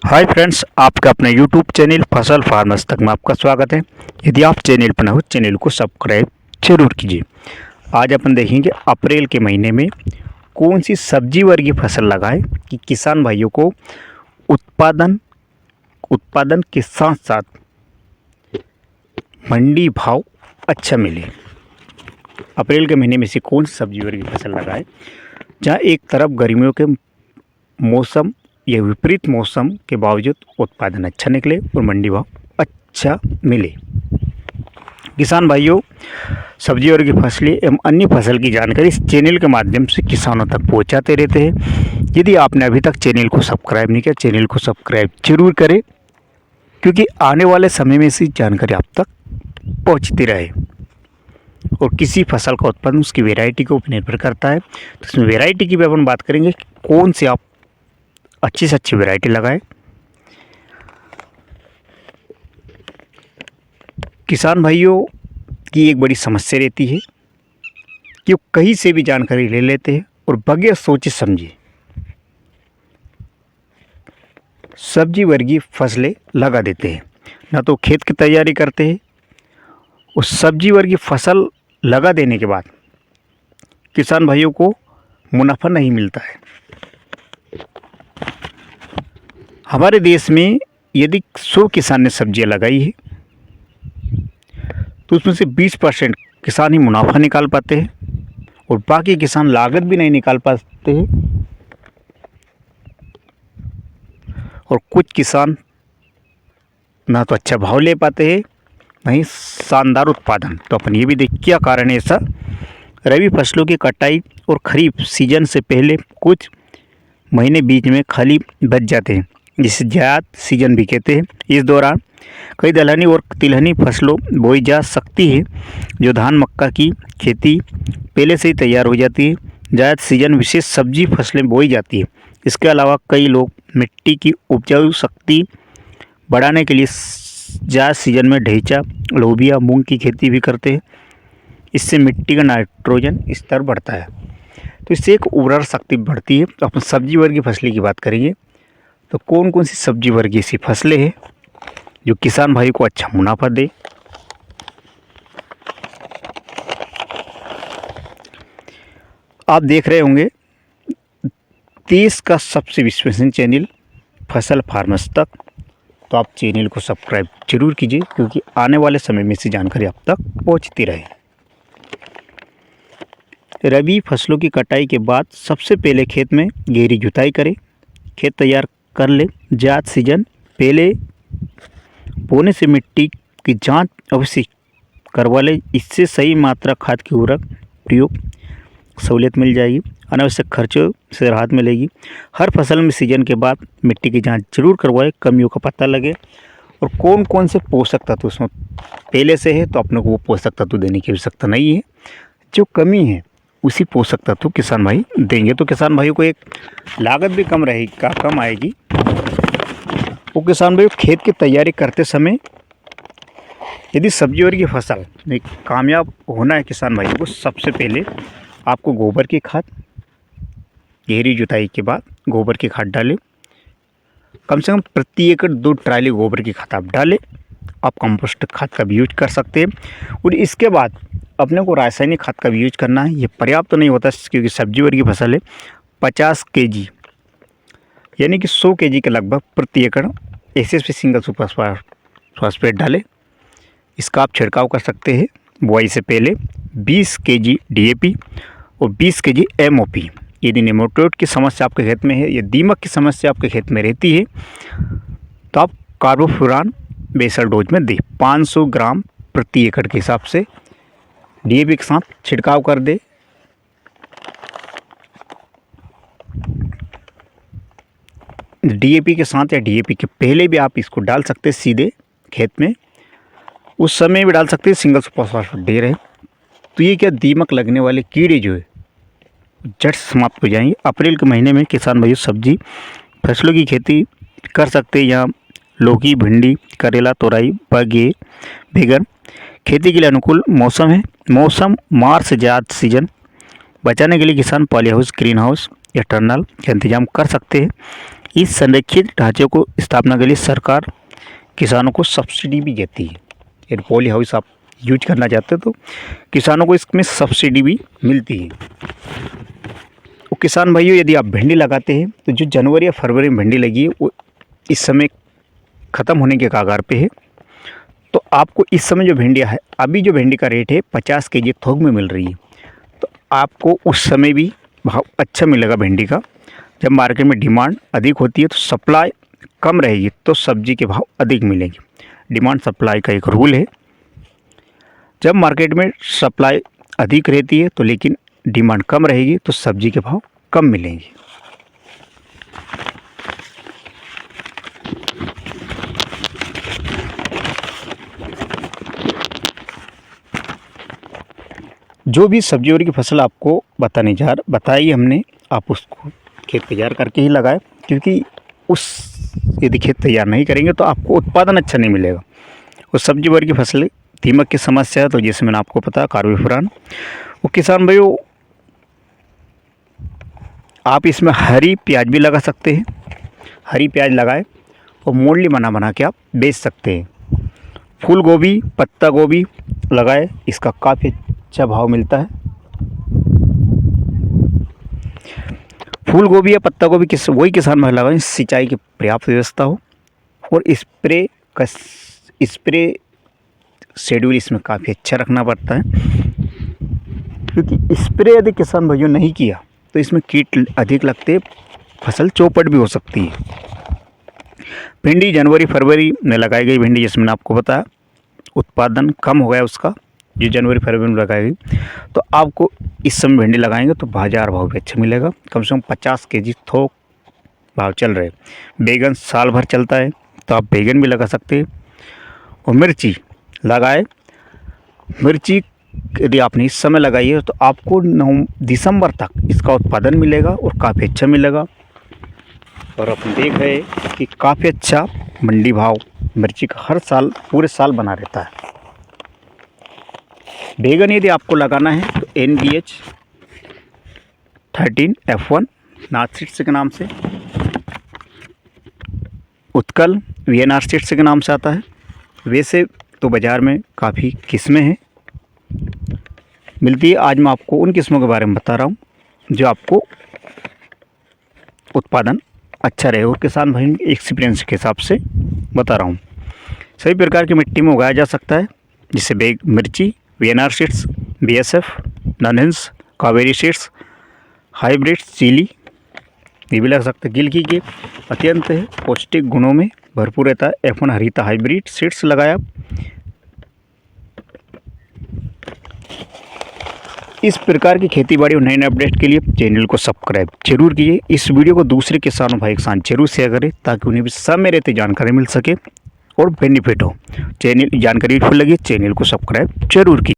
Hi friends, आपका अपने YouTube channel फसल फार्मर्स तक में आपका स्वागत है। यदि आप चैनल पर न हो, चैनल को सब्सक्राइब जरूर कीजिए। आज अपन देखेंगे अप्रैल के महीने में कौन सी सब्जी वर्गीय फसल लगाएं कि किसान भाइयों को उत्पादन उत्पादन के साथ साथ मंडी भाव अच्छा मिले। अप्रैल के महीने में से कौन सी सब्जी वर्गीय फसल लगाएं जहाँ एक तरफ गर्मियों के मौसम या विपरीत मौसम के बावजूद उत्पादन अच्छा निकले और मंडी भाव अच्छा मिले। किसान भाइयों, सब्जी वर्गीय फसलें एवं अन्य फसल की जानकारी इस चैनल के माध्यम से किसानों तक पहुंचाते रहते हैं। यदि आपने अभी तक चैनल को सब्सक्राइब नहीं किया, चैनल को सब्सक्राइब जरूर करें, क्योंकि आने वाले समय में इसी जानकारी आप तक पहुंचती रहे। और किसी फसल का उत्पादन उसकी वैरायटी के ऊपर निर्भर करता है। तो इसमें वैरायटी की भी अपन बात करेंगे, कौन से आप अच्छी से अच्छी वैरायटी लगाएं। किसान भाइयों की एक बड़ी समस्या रहती है कि वो कहीं से भी जानकारी ले लेते हैं और बगैर सोचे समझे सब्जी वर्गीय फसलें लगा देते हैं। ना तो खेत की तैयारी करते हैं, उस सब्जी वर्गीय फसल लगा देने के बाद किसान भाइयों को मुनाफा नहीं मिलता है। हमारे देश में यदि 100 किसान ने सब्जियां लगाई है तो उसमें से 20% किसान ही मुनाफा निकाल पाते हैं और बाकी किसान लागत भी नहीं निकाल पाते हैं। और कुछ किसान ना तो अच्छा भाव ले पाते हैं, नहीं शानदार उत्पादन। तो अपन ये भी देख क्या कारण है ऐसा। रबी फसलों की कटाई और खरीफ सीजन से पहले कुछ महीने बीच में खाली बच जाते हैं, जिसे जायद सीजन भी कहते हैं। इस दौरान कई दलहनी और तिलहनी फसलों बोई जा सकती है, जो धान मक्का की खेती पहले से ही तैयार हो जाती है। जायद सीजन विशेष सब्जी फसलें बोई जाती है। इसके अलावा कई लोग मिट्टी की उपजाऊ शक्ति बढ़ाने के लिए जायद सीजन में ढैंचा, लोबिया, मूंग की खेती भी करते हैं। इससे मिट्टी का नाइट्रोजन स्तर बढ़ता है, तो इससे एक उर्वरा शक्ति बढ़ती है। तो अपन सब्जी वर्गीय फसलें की बात करेंगे तो कौन कौन सी सब्जी वर्गीय ऐसी फसलें हैं जो किसान भाई को अच्छा मुनाफा दे। आप देख रहे होंगे देश का सबसे विश्वसनीय चैनल फसल फार्मर्स तक। तो आप चैनल को सब्सक्राइब जरूर कीजिए, क्योंकि आने वाले समय में से जानकारी आप तक पहुंचती रहे। रबी फसलों की कटाई के बाद सबसे पहले खेत में गहरी जुताई करें, खेत तैयार कर ले। जायद सीजन पहले बोने से मिट्टी की जांच अवश्य करवा ले। इससे सही मात्रा खाद की उर्वरक प्रयोग सहूलियत मिल जाएगी, अनावश्यक खर्चों से राहत मिलेगी। हर फसल में सीजन के बाद मिट्टी की जांच जरूर करवाएं, कमियों का पता लगे और कौन कौन से पोषक तत्व उसमें पहले से है तो अपने को वो पोषक तत्व देने की आवश्यकता नहीं है। जो कमी है उसी पोषक तत्व किसान भाई देंगे, तो किसान भाइयों को एक लागत भी कम आएगी। वो किसान भाई खेत की तैयारी करते समय यदि सब्जी वर्गीय फसल में कामयाब होना है किसान भाइयों को, सबसे पहले आपको गोबर की खाद, गहरी जुताई के बाद गोबर की खाद डालें। कम से कम प्रति एकड़ 2 ट्राली गोबर की खाद आप डालें। आप कंपोस्ट खाद का भी यूज कर सकते हैं। और इसके बाद अपने को रासायनिक खाद का भी यूज करना है। ये पर्याप्त तो नहीं होता, क्योंकि सब्जी वर्गीय फसल है। 50 kg यानी कि 100 kg के लगभग प्रति एकड़ एसएसपी सिंगल सुपर फॉस्फेट डालें। इसका आप छिड़काव कर सकते हैं बुआई से पहले। 20 kg डीएपी और 20 kg एमओपी। यदि नेमाटोड की समस्या आपके खेत में है या दीमक की समस्या आपके खेत में रहती है तो आप कार्बोफ्यूरान बेसल डोज में दें। 500 ग्राम प्रति एकड़ के हिसाब से डीएपी के साथ छिड़काव कर दे। डीएपी के साथ या डीएपी के पहले भी आप इसको डाल सकते हैं सीधे खेत में, उस समय भी डाल सकते हैं सिंगल सुपर फॉस्फेट दे रहे। तो ये क्या दीमक लगने वाले कीड़े जो है जड़ से समाप्त हो जाएंगे। अप्रैल के महीने में किसान भाई सब्जी फसलों की खेती कर सकते हैं। यहाँ लौकी, भिंडी, करेला, तोरई, बैगन खेती के लिए अनुकूल मौसम है। मौसम मार्च से जायद सीजन बचाने के लिए किसान पॉली हाउस, ग्रीन हाउस या टर्नल का इंतजाम कर सकते हैं। इस संरक्षित ढांचे को स्थापना के लिए सरकार किसानों को सब्सिडी भी देती है। यदि पॉली हाउस आप यूज करना चाहते हो तो किसानों को इसमें सब्सिडी भी मिलती है। तो किसान भाइयों, यदि आप भिंडी लगाते हैं तो जो जनवरी या फरवरी में भिंडी लगी है वो इस समय ख़त्म होने के कगार पे है। तो आपको इस समय जो भिंडियाँ है, अभी जो भिंडी का रेट है 50 केजी थोक में मिल रही है, तो आपको उस समय भी भाव अच्छा मिलेगा भिंडी का। जब मार्केट में डिमांड अधिक होती है तो सप्लाई कम रहेगी तो सब्जी के भाव अधिक मिलेंगे। डिमांड सप्लाई का एक रूल है। जब मार्केट में सप्लाई अधिक रहती है तो लेकिन डिमांड कम रहेगी तो सब्जी के भाव कम मिलेंगे। जो भी सब्जी और की फसल आपको बताई हमने, आप उसको खेत तैयार करके ही लगाएं, क्योंकि यदि खेत तैयार नहीं करेंगे तो आपको उत्पादन अच्छा नहीं मिलेगा। उस सब्जी वर्ग की फसलें दीमक की समस्या है, तो जैसे मैंने आपको बताया कार्बोफ्यूरान। वो किसान भाइयों, आप इसमें हरी प्याज भी लगा सकते हैं। हरी प्याज लगाए और मोड़ली बना के आप बेच सकते हैं। फूल गोभी, पत्ता गोभी लगाए, इसका काफ़ी अच्छा भाव मिलता है। फूल गोभी या पत्ता गोभी वही किसान भाई लगाएं, सिंचाई की पर्याप्त व्यवस्था हो और स्प्रे शेड्यूल इसमें काफ़ी अच्छा रखना पड़ता है, क्योंकि स्प्रे यदि किसान भाइयों नहीं किया तो इसमें कीट अधिक लगते, फसल चौपट भी हो सकती है। भिंडी जनवरी फरवरी में लगाई गई भिंडी, जिसमें मैंने आपको बताया उत्पादन कम हो गया उसका, जो जनवरी फरवरी में लगाई गई, तो आपको इस समय भिंडी लगाएंगे तो बाजार भाव भी अच्छा मिलेगा। कम से कम 50 केजी थोक भाव चल रहे। बैगन साल भर चलता है तो आप बैगन भी लगा सकते हैं। और मिर्ची लगाए, मिर्ची यदि आपने इस समय लगाई है तो आपको दिसंबर तक इसका उत्पादन मिलेगा और काफ़ी अच्छा मिलेगा। और अपन देख रहे हैं कि काफ़ी अच्छा मंडी भाव मिर्ची का हर साल पूरे साल बना रहता है। बैगन यदि आपको लगाना है तो NBH 13 F1 नाथ सीड्स के नाम से, उत्कल VNR सीड्स के नाम से आता है। वैसे तो बाज़ार में काफ़ी किस्में हैं मिलती है। आज मैं आपको उन किस्मों के बारे में बता रहा हूँ जो आपको उत्पादन अच्छा रहे और किसान भाई एक्सपीरियंस के हिसाब से बता रहा हूँ। सभी प्रकार की मिट्टी में उगाया जा सकता है, जिससे मिर्ची, VNR seeds, BSF, Nunhems, Kaveri seeds, hybrid chilli ये भी लग सकता है। गिलकी के अत्यंत पौष्टिक गुणों में भरपूर रहता है। F1 हरिता हाइब्रिड सीड्स लगाया। इस प्रकार की खेतीबाड़ी और नए अपडेट के लिए चैनल को सब्सक्राइब जरूर कीजिए। इस वीडियो को दूसरे किसानों भाई के साथ जरूर शेयर करें ताकि उन्हें भी समय रहते जानकारी मिल सके और बेनिफिट हो। चैनल जानकारी यूजफुल लगी, चैनल को सब्सक्राइब जरूर कीजिए।